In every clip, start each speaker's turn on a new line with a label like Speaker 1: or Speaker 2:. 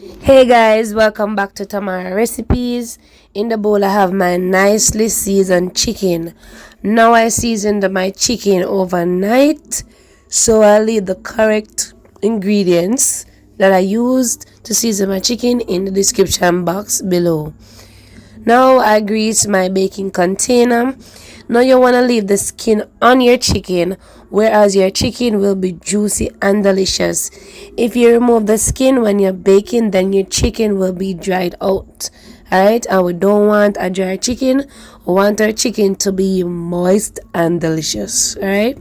Speaker 1: Hey guys, welcome back to Tamara Recipes. In the bowl I have my nicely seasoned chicken. Now I seasoned my chicken overnight, so I'll leave the correct ingredients that I used to season my chicken in the description box below. Now I grease my baking container. Now you want to leave the skin on your chicken, whereas your chicken will be juicy and delicious. If you remove the skin when you're baking, then your chicken will be dried out. Alright, and we don't want a dry chicken. We want our chicken to be moist and delicious. Alright.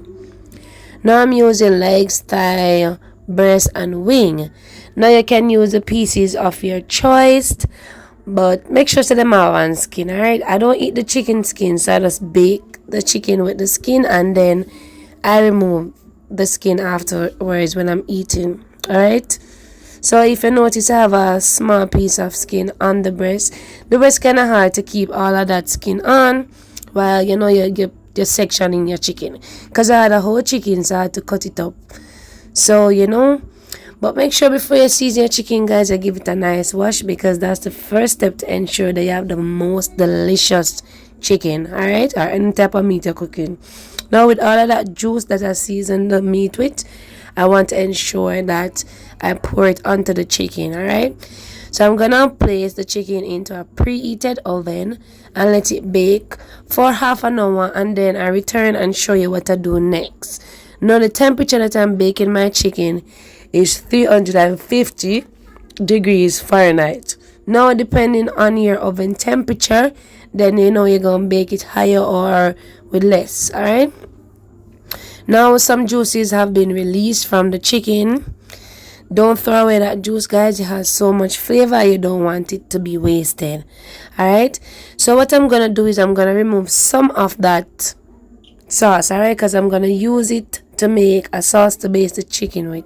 Speaker 1: Now I'm using legs, thigh, breast, and wing. Now you can use the pieces of your choice, but make sure to them are on skin. Alright, I don't eat the chicken skin, so I just bake the chicken with the skin and then I remove the skin afterwards when I'm eating. Alright, so if you notice, I have a small piece of skin on the breast. The breast kind of hard to keep all of that skin on while you're sectioning your chicken, because I had a whole chicken, so I had to cut it up. So but make sure before you season your chicken, guys, you give it a nice wash, because that's the first step to ensure that you have the most delicious chicken. Alright, or any type of meat you're cooking. Now with all of that juice that I seasoned the meat with, I want to ensure that I pour it onto the chicken. Alright, so I'm gonna place the chicken into a preheated oven and let it bake for half an hour, and then I return and show you what I do next. Now the temperature that I'm baking my chicken is 350 degrees Fahrenheit. Now depending on your oven temperature, then you're gonna bake it higher or with less. Alright, now some juices have been released from the chicken. Don't throw away that juice, guys. It has so much flavor, you don't want it to be wasted. Alright, so what I'm gonna do is I'm gonna remove some of that sauce, alright, because I'm gonna use it to make a sauce to baste the chicken with.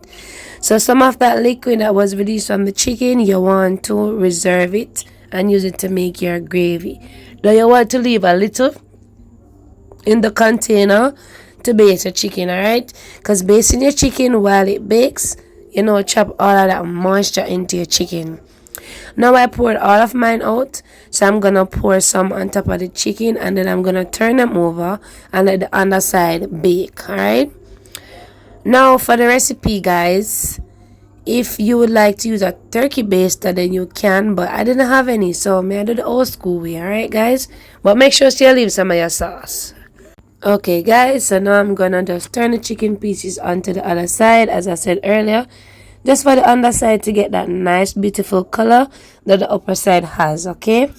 Speaker 1: So some of that liquid that was released from the chicken, you want to reserve it and use it to make your gravy. Now you want to leave a little in the container to baste your chicken, alright, because basting your chicken while it bakes, chop all of that moisture into your chicken. Now I poured all of mine out, so I'm gonna pour some on top of the chicken, and then I'm gonna turn them over and let the underside bake. Alright, now for the recipe, guys, if you would like to use a turkey baster, then you can, but I didn't have any, so I do the old school way. Alright, guys, but make sure you leave some of your sauce. Okay, guys, so now I'm gonna just turn the chicken pieces onto the other side, as I said earlier, just for the underside to get that nice beautiful color that the upper side has. Okay,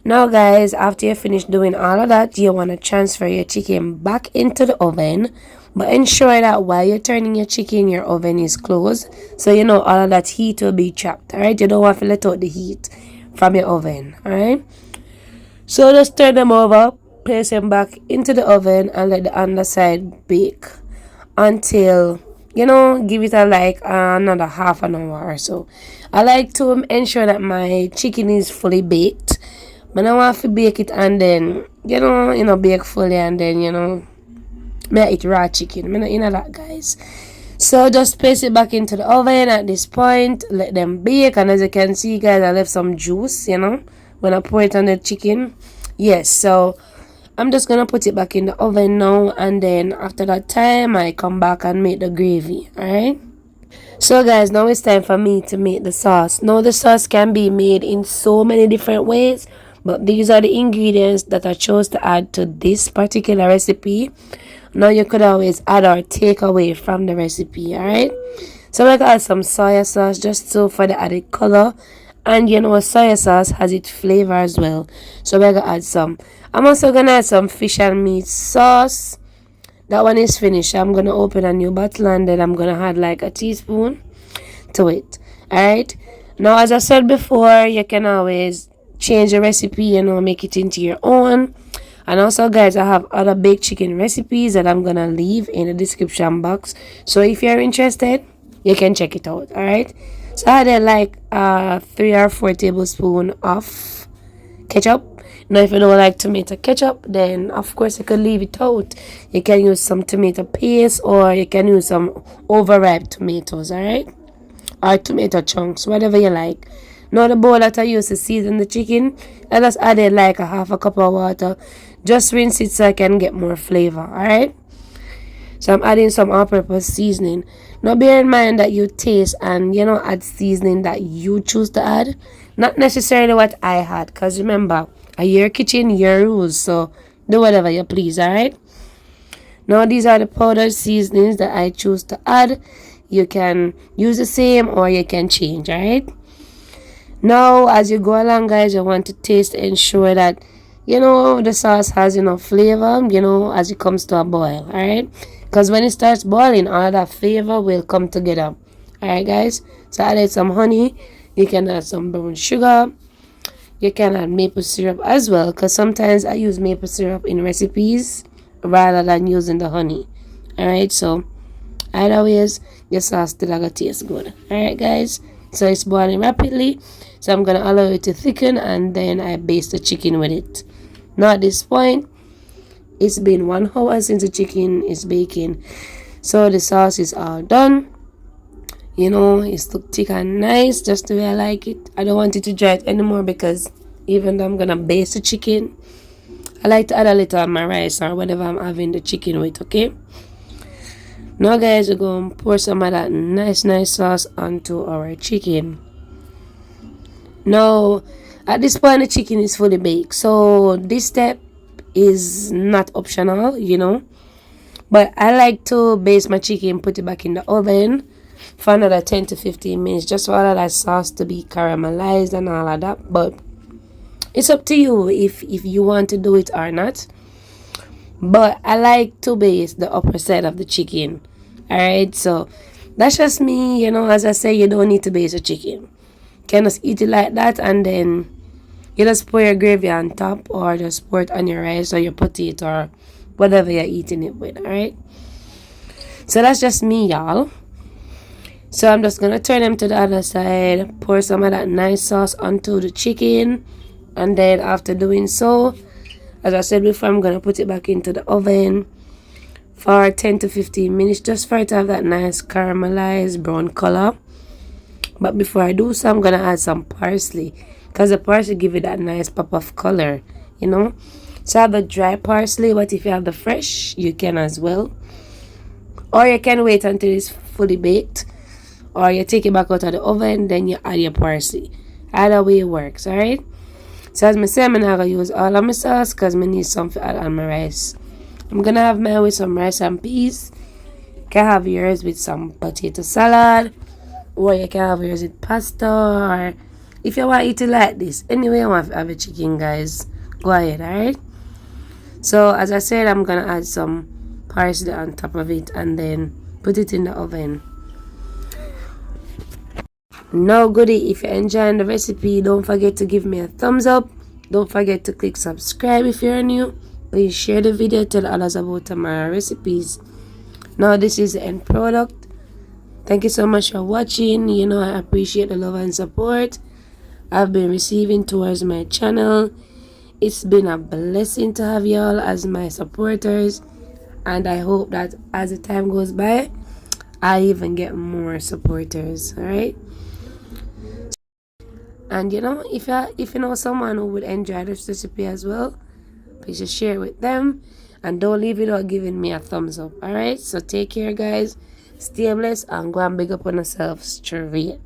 Speaker 1: now guys, after you finish doing all of that, you want to transfer your chicken back into the oven, but ensure that while you're turning your chicken, your oven is closed, so all of that heat will be trapped. All right, you don't want to let out the heat from your oven. All right, so just turn them over, place them back into the oven, and let the underside bake until give it another half an hour or so. I like to ensure that my chicken is fully baked, but I want to bake it and then bake fully, and then may eat raw chicken. That, guys. So just place it back into the oven at this point, let them bake, and as you can see, guys, I left some juice when I pour it on the chicken. Yes, so I'm just gonna put it back in the oven now, and then after that time I come back and make the gravy. Alright, so guys, now it's time for me to make the sauce. Now the sauce can be made in so many different ways, but these are the ingredients that I chose to add to this particular recipe. Now you could always add or take away from the recipe. Alright, so I'm gonna add some soya sauce just for the added color, and soya sauce has its flavor as well, so we're gonna add some. I'm also gonna add some fish and meat sauce. That one is finished. I'm gonna open a new bottle, and then I'm gonna add like a teaspoon to it. Alright, now as I said before, you can always change the recipe, make it into your own. And also, guys, I have other baked chicken recipes that I'm gonna leave in the description box, so if you're interested, you can check it out. Alright, so I added like 3 or 4 tablespoons of ketchup. Now if you don't like tomato ketchup, then of course you can leave it out. You can use some tomato paste, or you can use some overripe tomatoes. Alright, or tomato chunks, whatever you like. Now the bowl that I use to season the chicken, I just added like a half a cup of water. Just rinse it so I can get more flavor, alright? So I'm adding some all-purpose seasoning. Now bear in mind that you taste and add seasoning that you choose to add. Not necessarily what I had, because remember, your kitchen, your rules, so do whatever you please, alright? Now these are the powdered seasonings that I choose to add. You can use the same or you can change, alright? Now as you go along, guys, you want to taste, ensure that the sauce has enough flavor, as it comes to a boil, alright? Because when it starts boiling, all that flavor will come together. Alright, guys? So I added some honey. You can add some brown sugar. You can add maple syrup as well, because sometimes I use maple syrup in recipes rather than using the honey. Alright, so either ways, your sauce still gonna taste good. Alright, guys? So it's boiling rapidly. So I'm gonna allow it to thicken, and then I baste the chicken with it. Now at this point, it's been 1 hour since the chicken is baking. So the sauce is all done. It's look thick and nice, just the way I like it. I don't want it to dry it anymore, because even though I'm gonna baste the chicken, I like to add a little on my rice or whatever I'm having the chicken with, okay? Now guys, we're going to pour some of that nice sauce onto our chicken. Now, at this point, the chicken is fully baked. So, this step is not optional, But I like to baste my chicken, put it back in the oven for another 10 to 15 minutes. Just for all of that sauce to be caramelized and all of that. But it's up to you if you want to do it or not. But I like to baste the upper side of the chicken. Alright, so that's just me, as I say, you don't need to baste the chicken. You can just eat it like that, and then you just pour your gravy on top, or just pour it on your rice or your potato or whatever you're eating it with, alright? So that's just me, y'all. So I'm just going to turn them to the other side, pour some of that nice sauce onto the chicken, and then after doing so, as I said before, I'm going to put it back into the oven for 10 to 15 minutes, just for it to have that nice caramelized brown color. But before I do so, I'm going to add some parsley, because the parsley give it that nice pop of color, So I have the dry parsley, but if you have the fresh, you can as well. Or you can wait until it's fully baked, or you take it back out of the oven, then you add your parsley. Either way it works, alright? So as I say, I'm going to use all of my sauce, because I need some to add on my rice. I'm going to have mine with some rice and peas. You can have yours with some potato salad, or you can have yours with pasta, or if you want to eat it like this. Anyway, you want to have a chicken, guys, go ahead, alright? So as I said, I'm going to add some parsley on top of it, and then put it in the oven. Now goodie, if you're enjoying the recipe, don't forget to give me a thumbs up. Don't forget to click subscribe if you're new. Please share the video, tell others about my recipes. Now this is the end product. Thank you so much for watching. I appreciate the love and support I've been receiving towards my channel. It's been a blessing to have y'all as my supporters, and I hope that as the time goes by, I even get more supporters. Alright, and if you know someone who would enjoy this recipe as well, please just share it with them, and don't leave without giving me a thumbs up. Alright, so take care, guys, stay blessed, and go and big up on yourself straight.